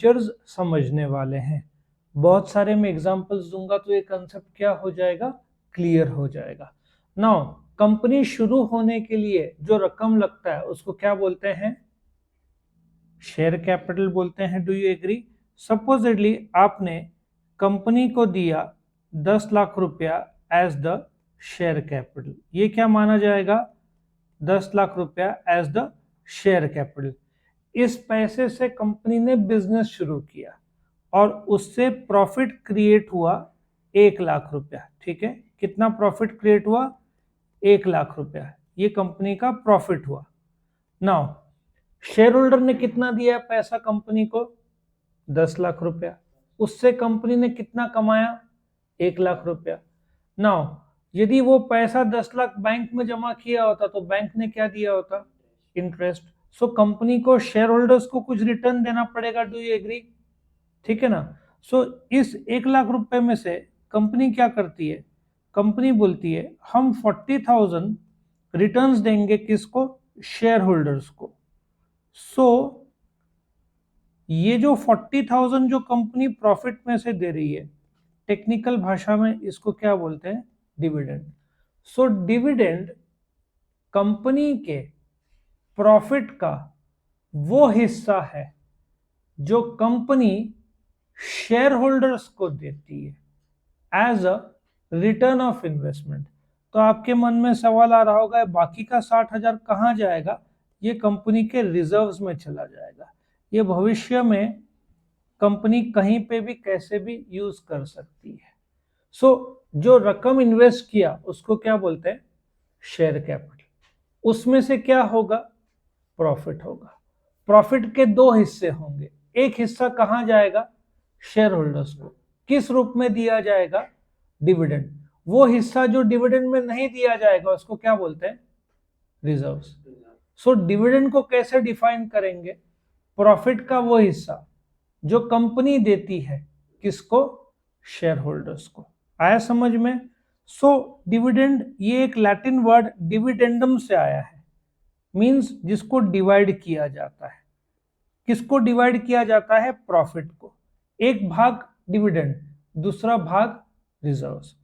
Features समझने वाले हैं। बहुत सारे मैं एग्जांपल्स दूंगा तो ये कंसेप्ट क्या हो जाएगा, क्लियर हो जाएगा। नाउ कंपनी शुरू होने के लिए जो रकम लगता है उसको क्या बोलते हैं, शेयर कैपिटल बोलते हैं। Do you agree? सपोजिटली आपने कंपनी को दिया 10 लाख रुपया एज द शेयर कैपिटल, ये क्या माना जाएगा, 10 लाख रुपया एज द शेयर कैपिटल। इस पैसे से कंपनी ने बिजनेस शुरू किया और उससे प्रॉफिट क्रिएट हुआ 1 लाख रुपया। ठीक है, कितना प्रॉफिट क्रिएट हुआ, 1 लाख रुपया, ये कंपनी का प्रॉफिट हुआ। नाउ शेयर होल्डर ने कितना दिया पैसा कंपनी को, 10 लाख रुपया, उससे कंपनी ने कितना कमाया, 1 लाख रुपया। नाउ यदि वो पैसा 10 लाख बैंक में जमा किया होता तो बैंक ने क्या दिया होता, इंटरेस्ट। सो कंपनी को शेयर होल्डर्स को कुछ रिटर्न देना पड़ेगा। Do you agree? ठीक है ना। सो इस 1 लाख रुपए में से कंपनी क्या करती है, कंपनी बोलती है हम 40,000 रिटर्न्स देंगे, किसको, शेयर होल्डर्स को। सो ये जो 40,000 जो कंपनी प्रॉफिट में से दे रही है, टेक्निकल भाषा में इसको क्या बोलते हैं, डिविडेंड। सो डिविडेंड कंपनी के प्रॉफिट का वो हिस्सा है जो कंपनी शेयर होल्डर्स को देती है as a return of investment. तो आपके मन में सवाल आ रहा होगा बाकी का 60,000 कहाँ जाएगा, ये कंपनी के रिजर्व्स में चला जाएगा, ये भविष्य में कंपनी कहीं पे भी कैसे भी यूज कर सकती है। सो जो रकम इन्वेस्ट किया उसको क्या बोलते हैं, शेयर कैपिटल। उसमें से क्या होगा, प्रॉफिट होगा। प्रॉफिट के दो हिस्से होंगे, एक हिस्सा कहां जाएगा, शेयर होल्डर्स को, किस रूप में दिया जाएगा, डिविडेंड। वो हिस्सा जो डिविडेंड में नहीं दिया जाएगा उसको क्या बोलते हैं, रिजर्व्स। सो डिविडेंड को कैसे डिफाइन करेंगे, प्रॉफिट का वो हिस्सा जो कंपनी देती है, किसको, शेयर होल्डर्स को। आया समझ में? सो डिविडेंड ये एक लैटिन वर्ड डिविडेंडम से आया है, मींस जिसको डिवाइड किया जाता है। किसको डिवाइड किया जाता है, प्रॉफिट को। एक भाग डिविडेंड, दूसरा भाग रिजर्व्स।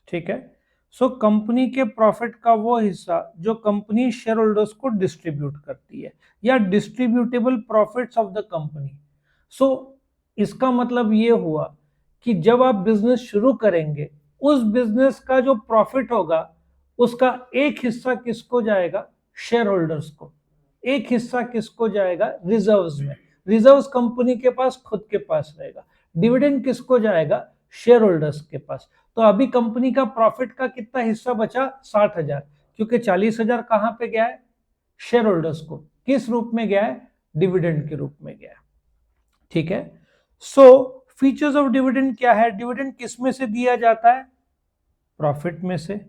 ठीक है। सो कंपनी के प्रॉफिट का वो हिस्सा जो कंपनी शेयर होल्डर्स को डिस्ट्रीब्यूट करती है, या distributable profits of the company. So इसका मतलब ये हुआ कि जब आप बिजनेस शुरू करेंगे, उस बिजनेस का जो प्रॉफिट होगा उसका एक हिस्सा किसको जाएगा, शेयर होल्डर्स को, एक हिस्सा किसको जाएगा, रिजर्व्स में। रिजर्व्स कंपनी के पास खुद के पास रहेगा। डिविडेंड किसको जाएगा, शेयर होल्डर्स के पास। तो अभी कंपनी का प्रॉफिट का कितना हिस्सा बचा, 60,000, क्योंकि 40,000 कहां पे गया है, शेयर होल्डर्स को। किस रूप में गया है, डिविडेंड के रूप में गया है। ठीक है। सो फीचर्स ऑफ डिविडेंड क्या है, डिविडेंड किस में से दिया जाता है, प्रॉफिट में से।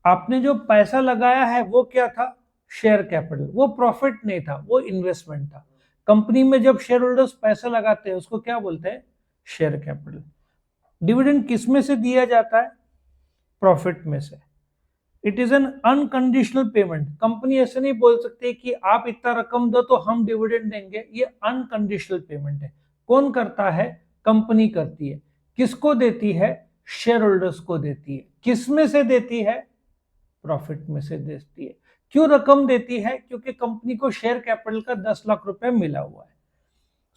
आपने जो पैसा लगाया है वो क्या था, शेयर कैपिटल, वो प्रॉफिट नहीं था, वो इन्वेस्टमेंट था। कंपनी में जब शेयर होल्डर्स पैसा लगाते हैं उसको क्या बोलते हैं, शेयर कैपिटल। डिविडेंड किस में से दिया जाता है, प्रॉफिट में से। It is an unconditional payment. Company ऐसे नहीं बोल सकती कि आप इतना रकम दो तो हम डिविडेंड देंगे, ये अनकंडीशनल पेमेंट है। कौन करता है, कंपनी करती है। किसको देती है, शेयर होल्डर्स को देती है। किस में से देती है, प्रॉफिट में से देती है। क्यों रकम देती है, क्योंकि कंपनी को शेयर कैपिटल का 10 लाख रुपए मिला हुआ है।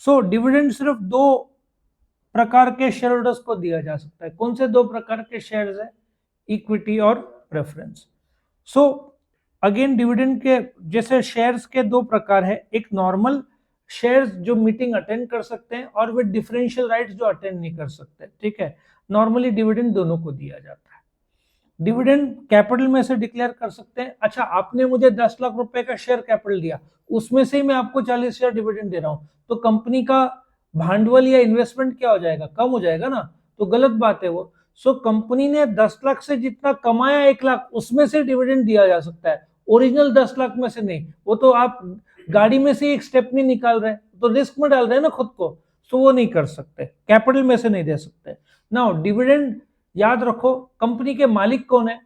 सो डिविडेंड सिर्फ दो प्रकार के शेयर होल्डर्स को दिया जा सकता है। कौन से दो प्रकार के शेयर्स है, इक्विटी और प्रेफरेंस। सो अगेन डिविडेंड के जैसे शेयर्स के दो प्रकार है, एक नॉर्मल शेयर्स जो मीटिंग अटेंड कर सकते हैं, और वे डिफरेंशियल राइट्स जो अटेंड नहीं कर सकते। ठीक है, नॉर्मली डिविडेंड दोनों को दिया जाता है। डिविडेंड कैपिटल में से डिक्लेयर कर सकते हैं। अच्छा, आपने मुझे 10 लाख रुपए का शेयर कैपिटल दिया, उसमें से ही मैं आपको 40,000 डिविडेंड दे रहा हूं, तो कंपनी का भांडवल या इन्वेस्टमेंट क्या हो जाएगा, कम हो जाएगा ना, तो गलत बात है वो। सो कंपनी ने 10 लाख से जितना कमाया 1 लाख, उसमें से डिविडेंड दिया जा सकता है, ओरिजिनल 10 लाख में से नहीं। वो तो आप गाड़ी में से एक स्टेप नहीं निकाल रहे, तो रिस्क में डाल रहे हैं ना खुद को, सो वो नहीं कर सकते, कैपिटल में से नहीं दे सकते। नाउ डिविडेंड याद रखो, कंपनी के मालिक कौन है,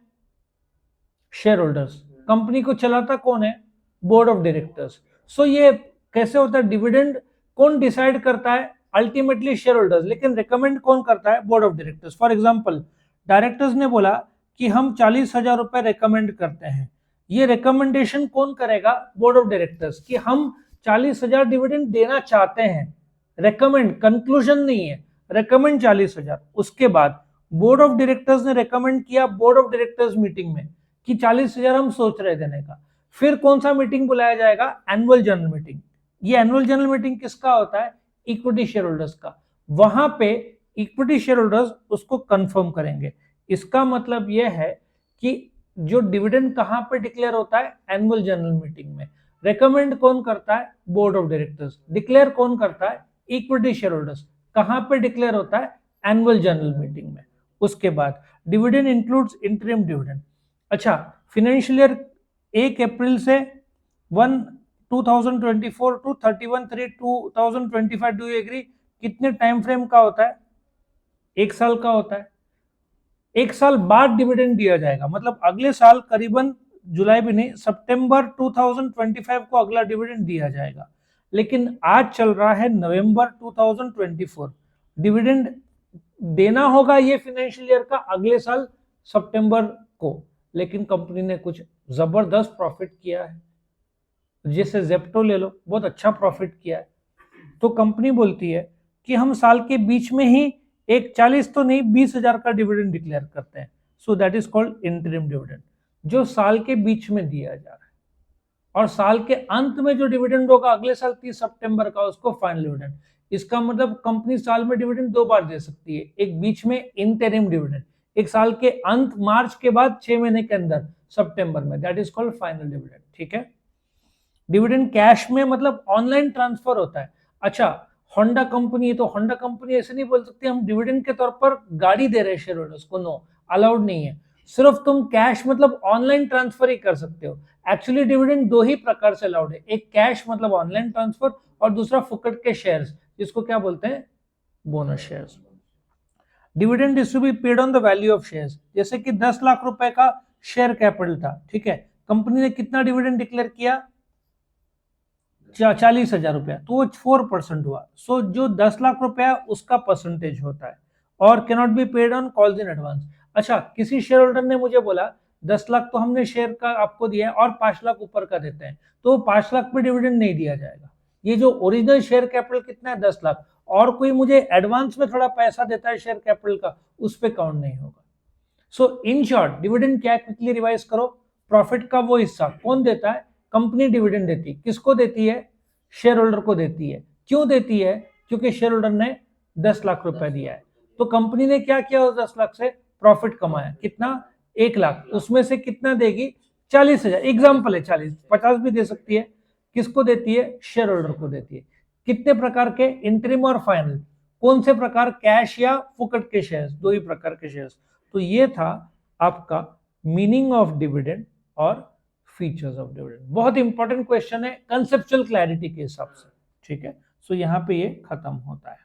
शेयर होल्डर्स। कंपनी को चलाता कौन है, बोर्ड ऑफ डायरेक्टर्स। सो ये कैसे होता है, डिविडेंड कौन डिसाइड करता है, अल्टीमेटली शेयर होल्डर्स, लेकिन रिकमेंड कौन करता है? Board of directors. For example directors ने बोला कि हम 40,000 रुपए रिकमेंड करते हैं, ये रिकमेंडेशन कौन करेगा? बोर्ड ऑफ डायरेक्टर्स, कि हम 40,000 डिविडेंड देना चाहते हैं। रिकमेंड, कंक्लूजन नहीं है, रिकमेंड 40,000। उसके बाद बोर्ड ऑफ डायरेक्टर्स ने रिकमेंड किया बोर्ड ऑफ डायरेक्टर्स मीटिंग में कि 40,000 हम सोच रहे देने का। फिर कौन सा मीटिंग बुलाया जाएगा? Annual general meeting. ये एनुअल जनरल मीटिंग किसका होता है? इक्विटी शेयर होल्डर्स का। वहां पे इक्विटी शेयर होल्डर्स उसको कंफर्म करेंगे। इसका मतलब यह है कि जो डिविडेंड कहां पे डिक्लेयर होता है? एनुअल जनरल मीटिंग में। रेकमेंड कौन करता है? Board of directors. डिक्लेयर कौन करता है? Equity share holders. कहां पे डिक्लेयर होता है? एनुअल जनरल मीटिंग में। उसके बाद डिविडेंड इंक्लूड्स इंटरिम डिविडेंड। अच्छा, फाइनेंशियल ईयर 1 अप्रैल से 1/2024 टू 31/3/2025, डू यू एग्री? कितने टाइम फ्रेम का होता है? 1 साल का होता है। 1 साल बाद डिविडेंड दिया जाएगा, मतलब अगले साल करीबन जुलाई भी नहीं, सितंबर 2025 को अगला डिविडेंड दिया जाएगा। लेकिन आज चल रहा है नवंबर 2024, डिविडेंड देना होगा ये फाइनेंशियल ईयर का अगले साल सितंबर को। लेकिन कंपनी ने कुछ जबरदस्त प्रॉफिट किया है, जैसे जेप्टो ले लो, बहुत अच्छा प्रॉफिट किया है, तो कंपनी बोलती है कि हम साल के बीच में ही एक 40 तो नहीं 20,000 का डिविडेंड डिक्लेयर करते हैं। So that is called interim dividend, जो साल के बीच में दिया जा रहा है। और साल के अंत में जो डिविडेंड होगा अगले साल 30 सितंबर का, उसको फाइनल डिविडेंड। इसका मतलब कंपनी साल में डिविडेंड 2 बार दे सकती है, एक बीच में इंटरिम डिविडेंड, एक साल के अंत मार्च के बाद 6 महीने के अंदर सितंबर में, that is called final dividend. ठीक है। डिविडेंड कैश में मतलब ऑनलाइन ट्रांसफर होता है। अच्छा, होंडा कंपनी है तो होंडा कंपनी ऐसे नहीं बोल सकती हम डिविडेंड के तौर पर गाड़ी दे रहे हैं शेयर होल्डर्स को, नो, अलाउड नहीं है। सिर्फ तुम कैश मतलब ऑनलाइन ट्रांसफर ही कर सकते हो। एक्चुअली डिविडेंड 2 ही प्रकार से अलाउड है, एक कैश मतलब ऑनलाइन ट्रांसफर, और दूसरा फुकट के शेयर्स, जिसको क्या बोलते हैं? Bonus shares. Dividend is to be paid on the value of shares. जैसे कि 10 लाख रुपए का शेयर कैपिटल था, ठीक है, कंपनी ने कितना डिविडेंड डिक्लेयर किया? 40,000 रुपया, तो वो 4% हुआ। सो जो 10 लाख रुपया उसका परसेंटेज होता है, और cannot be paid on calls in advance. अच्छा, किसी शेयर होल्डर ने मुझे बोला 10 लाख तो हमने शेयर का आपको दिया है और 5 लाख ऊपर का देते हैं, तो 5 लाख पे डिविडेंड नहीं दिया जाएगा। ये जो ओरिजिनल शेयर कैपिटल कितना है? 10 लाख, और कोई मुझे एडवांस में थोड़ा पैसा देता है शेयर कैपिटल का, उस पर काउंट नहीं होगा। सो इन शॉर्ट, डिविडेंड क्या? क्विकली रिवाइज करो, प्रॉफिट का वो हिस्सा कौन देता है? कंपनी डिविडेंड देती है। किसको देती है? शेयर होल्डर को देती है। क्यों देती है? क्योंकि शेयर होल्डर ने 10 लाख रुपए दिया है। तो कंपनी ने क्या किया? उस 10 लाख से प्रॉफिट कमाया, कितना? 1 लाख। उसमें से कितना देगी? 40,000। एग्जाम्पल है 40, 50 भी दे सकती है। किसको देती है? शेयर होल्डर को देती है। कितने प्रकार के? इंटरिम और फाइनल। कौन से प्रकार? कैश या फुकट के शेयर्स, 2 ही प्रकार के शेयर्स। तो ये था आपका मीनिंग ऑफ डिविडेंड और फीचर्स ऑफ डिविडेंड। बहुत इंपॉर्टेंट क्वेश्चन है कंसेप्चुअल क्लैरिटी के हिसाब से, ठीक है। सो यहाँ पे ये खत्म होता है।